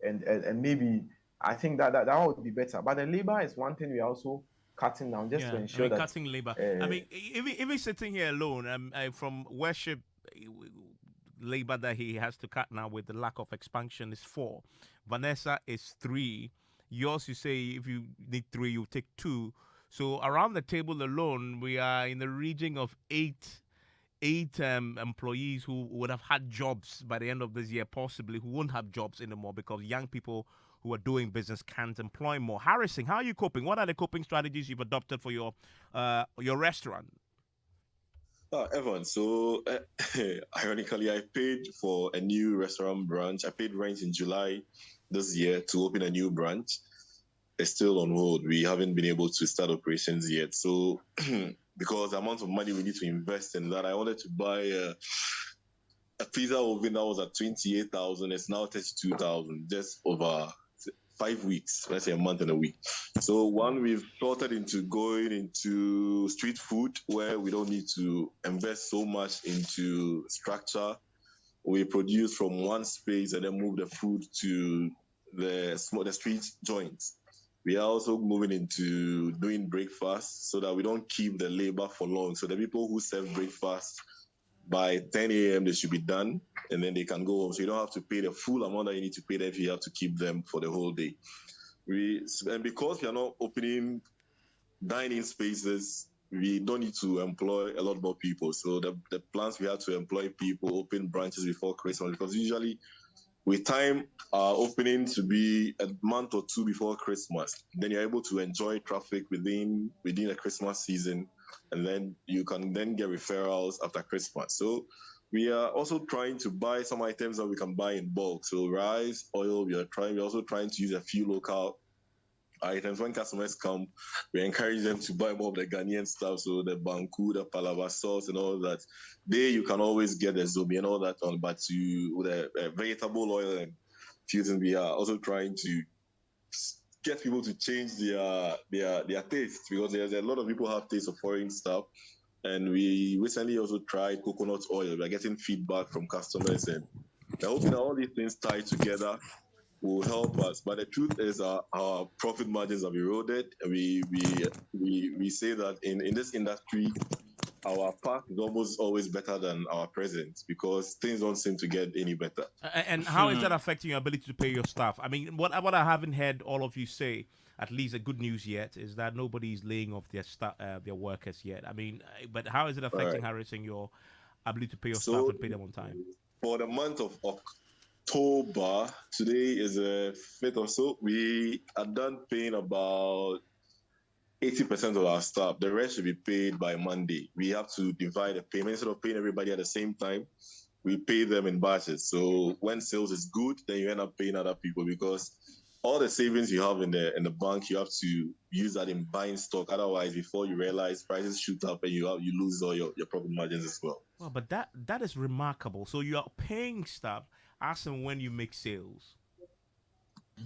and maybe I think that would be better. But the labor is one thing we are also cutting down just to ensure that cutting labor. Even sitting here alone, from worship labor that he has to cut now with the lack of expansion is 4. Vanessa is 3. Yours, you say if you need 3, you take 2. So around the table alone, we are in the region of 8 employees who would have had jobs by the end of this year, possibly who won't have jobs anymore because young people who are doing business can't employ more. Harrison, how are you coping? What are the coping strategies you've adopted for your restaurant? Evan, so ironically, I paid for a new restaurant branch. I paid rent in July this year to open a new branch. It's still on hold. We haven't been able to start operations yet. So, because the amount of money we need to invest in that, I wanted to buy a pizza oven that was at 28,000. It's now 32,000, just over 5 weeks. Let's say a month and a week. So one, we've started into going into street food where we don't need to invest so much into structure. We produce from one space and then move the food to the street joints. We are also moving into doing breakfast so that we don't keep the labor for long. So the people who serve breakfast by 10 a.m. they should be done, and then they can go home. So you don't have to pay the full amount that you need to pay them if you have to keep them for the whole day. And because we are not opening dining spaces, we don't need to employ a lot more people. So the plans, we have to employ people, open branches before Christmas, because usually we time our opening to be a month or 2 before Christmas. Then you're able to enjoy traffic within the Christmas season, and then you can then get referrals after Christmas. So we are also trying to buy some items that we can buy in bulk. So rice, oil, we're also trying to use a few local items. When customers come, we encourage them to buy more of the Ghanaian stuff, so the banku, the palava sauce, and all that. There you can always get the zombie and all that on, but with a vegetable oil and few things, we are also trying to get people to change their taste, because there's a lot of people who have taste of foreign stuff. And we recently also tried coconut oil. We're getting feedback from customers, and we're hoping that all these things tie together will help us. But the truth is our profit margins have eroded. We say that in this industry, our past is almost always better than our present, because things don't seem to get any better. And how is that affecting your ability to pay your staff? I mean, what I haven't heard all of you say, at least the good news yet, is that nobody's laying off their workers yet. I mean, but how is it affecting, Harrison, your ability to pay your staff and pay them on time? For the month of October, today is the 5th or so, we are done paying about 80% of our staff. The rest should be paid by Monday. We have to divide the payment. Instead of paying everybody at the same time, we pay them in batches. So when sales is good, then you end up paying other people, because all the savings you have in the bank, you have to use that in buying stock. Otherwise, before you realize, prices shoot up and you lose all your profit margins as well. Well, but that is remarkable. So you are paying staff as and when you make sales.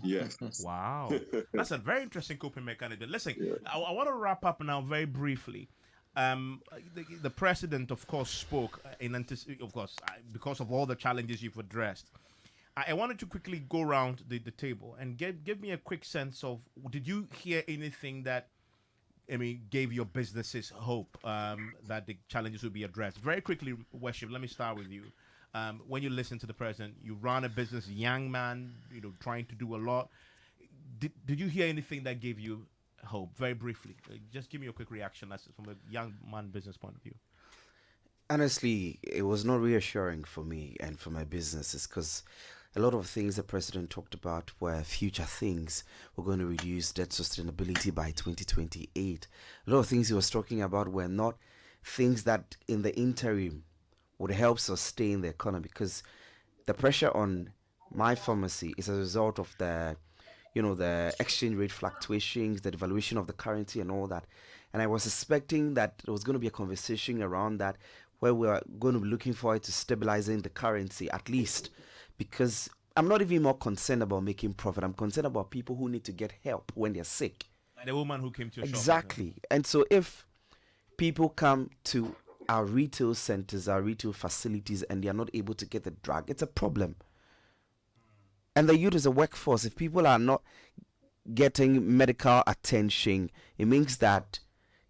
Yes. Wow, that's a very interesting coping mechanism. Listen, Yeah. I want to wrap up now very briefly. The president, of course, spoke of course, because of all the challenges you've addressed. I wanted to quickly go around the table and give me a quick sense of, did you hear anything that, I mean, gave your businesses hope that the challenges will be addressed? Very quickly, Worship, let me start with you. When you listen to the president, you run a business, young man, trying to do a lot. Did you hear anything that gave you hope? Very briefly, just give me a quick reaction as from a young man business point of view. Honestly, it was not reassuring for me and for my businesses, because a lot of things the president talked about were future things. We're going to reduce debt sustainability by 2028. A lot of things he was talking about were not things that in the interim would help sustain the economy, because the pressure on my pharmacy is a result of the exchange rate fluctuations, the devaluation of the currency and all that. And I was expecting that there was going to be a conversation around that, where we're going to be looking forward to stabilizing the currency at least, because I'm not even more concerned about making profit. I'm concerned about people who need to get help when they're sick. Like the woman who came to your shop. Exactly. And so if people come to our retail centers, our retail facilities, and they are not able to get the drug, it's a problem. And the youth is a workforce. If people are not getting medical attention, it means that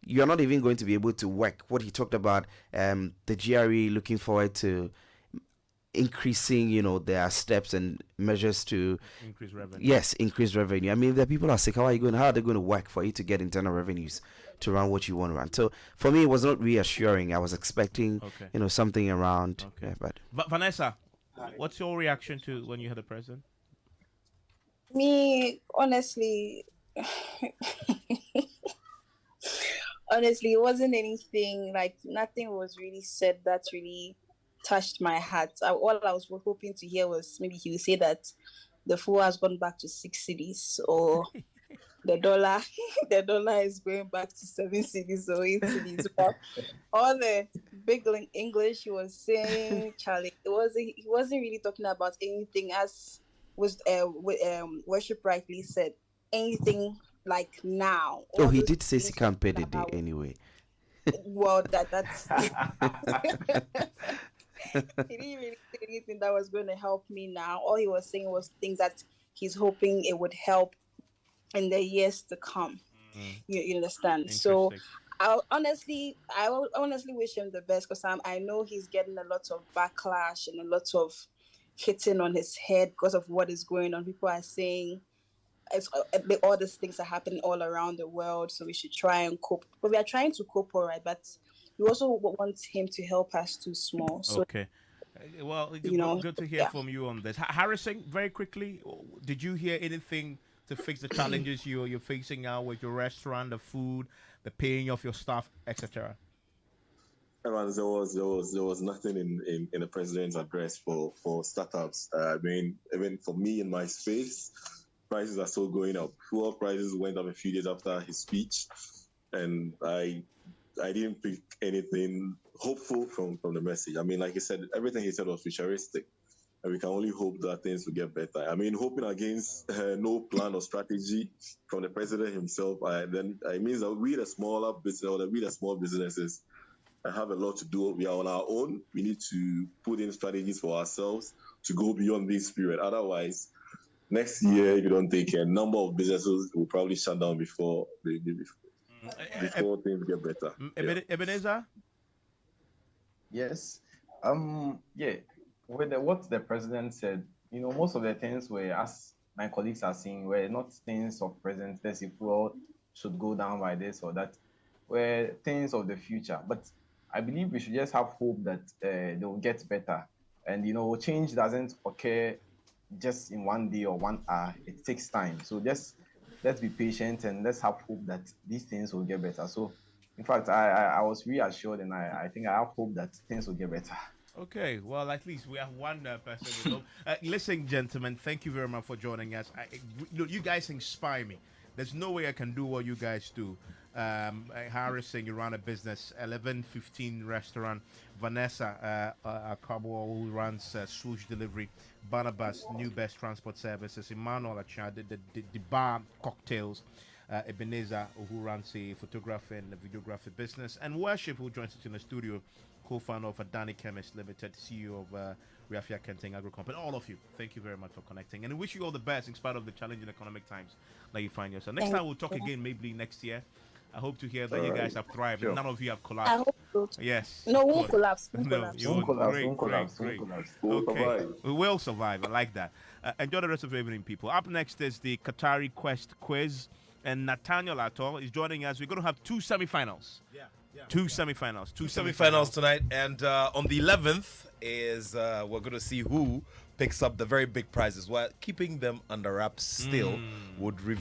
you're not even going to be able to work. What he talked about, the GRE looking forward to increasing, their steps and measures to increase revenue. Yes, increase revenue. I mean, the people are sick. How are they going to work for you to get internal revenues to run what you want to run? So for me, it was not reassuring. I was expecting, something around. Okay. Yeah, but Vanessa, what's your reaction to when you heard the president? Me, honestly, honestly, it wasn't anything, like nothing was really said that really touched my heart. All I was hoping to hear was maybe he would say that the fool has gone back to 6 cities, or the dollar is going back to 7 cities or 8 cities. But all the big English he was saying, Charlie, he wasn't really talking about anything, as was Worship rightly said, anything like now. Oh, he did say he can't pay the day anyway. Well, that's he didn't really say anything that was going to help me now. All he was saying was things that he's hoping it would help in the years to come. You understand? So I honestly wish him the best, because I know he's getting a lot of backlash and a lot of hitting on his head because of what is going on. People are saying all these things are happening all around the world, so we should try and cope. But we are trying to cope, all right, but we also want him to help us too small. So, okay. Well, good to hear from you on this. Harrison, very quickly, did you hear anything to fix the challenges you're facing now with your restaurant, the food, the paying of your staff, etc.? There was nothing in the president's address for startups. I mean, even for me in my space, prices are still going up. Fuel prices went up a few days after his speech, and I didn't pick anything hopeful from the message. I mean, like he said, everything he said was futuristic, and we can only hope that things will get better. I mean, hoping against no plan or strategy from the president himself, then it means that we, the smaller business, or we, the small businesses, have a lot to do. We are on our own. We need to put in strategies for ourselves to go beyond this period. Otherwise, next year, if you don't take care, a number of businesses will probably shut down before things get better. Ebenezer? Yes. With what the president said, most of the things were, as my colleagues are saying, were not things of present. If fuel should go down by this or that, were things of the future. But I believe we should just have hope that they will get better. And change doesn't occur just in one day or 1 hour. It takes time. So just let's be patient and let's have hope that these things will get better. So in fact, I was reassured, and I think I have hope that things will get better. Okay, well, at least we have one person with hope. Listen, gentlemen, thank you very much for joining us. You guys inspire me. There's no way I can do what you guys do. Harrison, you run a business, 1115 restaurant. Vanessa, Akabo, who runs Swoosh Delivery. Barnabas, New Best Transport Services. Emmanuel, the bar cocktails. Ebenezer, who runs a photography and a videography business. And Worship, who joins us in the studio, co-founder of Adani Chemist Limited, CEO of Riafia Kenting Agro Company. All of you, thank you very much for connecting. And we wish you all the best in spite of the challenging economic times that you find yourself. Next time we'll talk again, maybe next year. I hope to hear that you guys have thrived and none of you have collapsed. I hope so. Yes. No, of we course. won't collapse. We won't No, collapse. you Won't won't. collapse, Great, won't great, collapse, great. won't collapse. We'll Okay, survive. we will survive. I like that. Enjoy the rest of the evening, people. Up next is the Qatari Quest quiz, and Nathaniel Ato is joining us. We're going to have two semifinals. Two semifinals. Two semifinals tonight, and on the 11th is we're going to see who picks up the very big prizes. While keeping them under wraps still would reveal